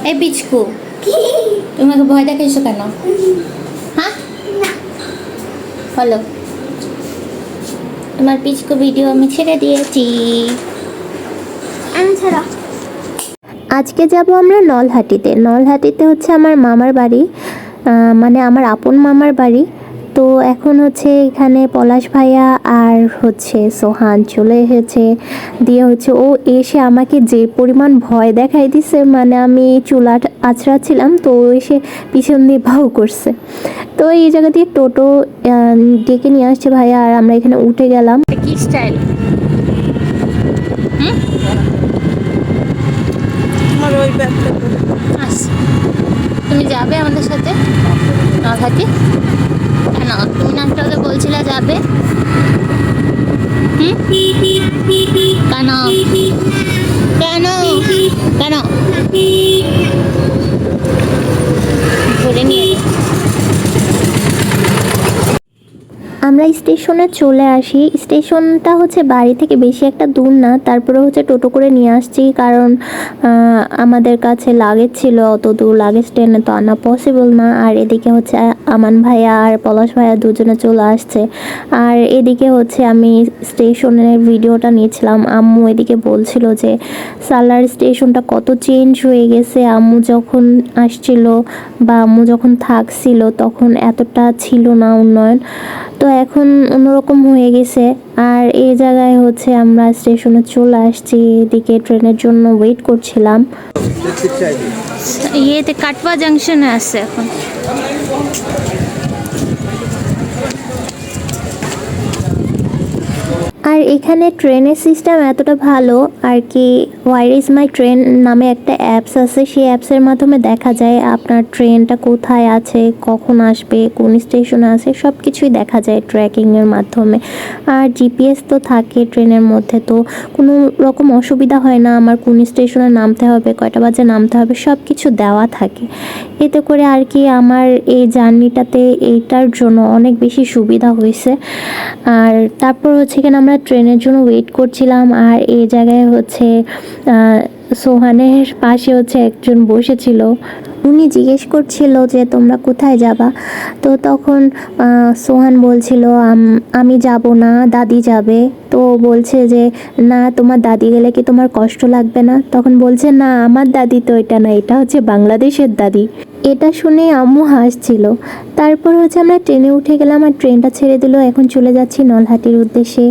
এই পিচকু, তুমি আমাকে ভয় দেখাইছো কেন? হ্যাঁ বলো। তোমার পিচকু ভিডিও আমি ছেড়ে দিয়েছি। ছাড়া আজকে যাব আমরা নলহাটিতে। নলহাটিতে হচ্ছে আমার মামার বাড়ি, মানে আমার আপন মামার বাড়ি। তো এখন হচ্ছে এখানে পলাশ ভাইয়া আর হচ্ছে সোহান চলে এসেছে। দিয়ে হচ্ছে ও এসে আমাকে যে পরিমাণ ভয় দেখাই দিছে, মানে আমি চুলা আঁচড়াচ্ছিলাম তো ও এসে পিছন দিয়ে ভাউ করছে। তো এই জায়গা দিয়ে টোটো ডেকে নিয়ে আসছে ভাইয়া, আর আমরা এখানে উঠে গেলাম। কি স্টাইল? তুমি যাবে আমাদের সাথে নলহাটি? কেন তুমি না একটা বলছিলে যাবে? কেন কেন কেন ধরে নিয়ে আমরা স্টেশনে চলে আসি। স্টেশনটা হচ্ছে বাড়ি থেকে বেশি একটা দূর না, তারপরে হচ্ছে টোটো করে নিয়ে আসছি, কারণ আমাদের কাছে লাগেজ ছিল, অত দূর লাগেজ ট্রেনে তো আনা পসিবল না। আর এদিকে হচ্ছে আমান ভাইয়া আর পলাশ ভাইয়া দুজনে চলে আসছে। আর এদিকে হচ্ছে আমি স্টেশনের ভিডিওটা নিয়েছিলাম। আম্মু এদিকে বলছিল যে সালার স্টেশনটা কত চেঞ্জ হয়ে গেছে। আম্মু যখন আসছিল বা আম্মু যখন থাকছিল তখন এতটা ছিল না উন্নয়ন, তো এখন অন্যরকম হয়ে গেছে। আর এই জায়গায় হচ্ছে আমরা স্টেশনে চলে আসছি, এদিকে ট্রেনের জন্য ওয়েট করছিলাম। ইয়েতে কাটওয়া জাংশনে আছে এখন। আর এখানে ট্রেনের সিস্টেম এতটা ভালো আর কি, হোয়ার ইজ মাই ট্রেন নামে একটা অ্যাপস আছে, সেই অ্যাপসের মাধ্যমে দেখা যায় আপনার ট্রেনটা কোথায় আছে, কখন আসবে, কোন স্টেশনে আছে, সব কিছুই দেখা যায় ট্র্যাকিংয়ের মাধ্যমে। আর জিপিএস তো থাকে ট্রেনের মধ্যে, তো কোনো রকম অসুবিধা হয় না আমার কোন স্টেশনে নামতে হবে, কয়টা বাজে নামতে হবে, সব কিছু দেওয়া থাকে। এতে করে আর কি আমার এই জার্নিটাতে এইটার জন্য অনেক বেশি সুবিধা হয়েছে। আর তারপর হচ্ছে কিনা আমরা ট্রেনের জন্য ওয়েট করছিলাম। আর এই জায়গায় হচ্ছে সোহানের পাশে হচ্ছে একজন বসেছিল, উনি জিজ্ঞেস করছিল যে তোমরা কোথায় যাবা। তো তখন সোহান বলছিল আমি যাব না, দাদি যাবে। তো বলছে যে না, তোমার দাদি গেলে কি তোমার কষ্ট লাগবে না? তখন বলছে না, আমার দাদি তো এটা না, এটা হচ্ছে বাংলাদেশের দাদি। এটা শুনে আম্মু হাসছিল। তারপর হচ্ছে আমরা ট্রেনে উঠে গেলাম আর ট্রেনটা ছেড়ে দিল। এখন চলে যাচ্ছি নলহাটির উদ্দেশ্যে।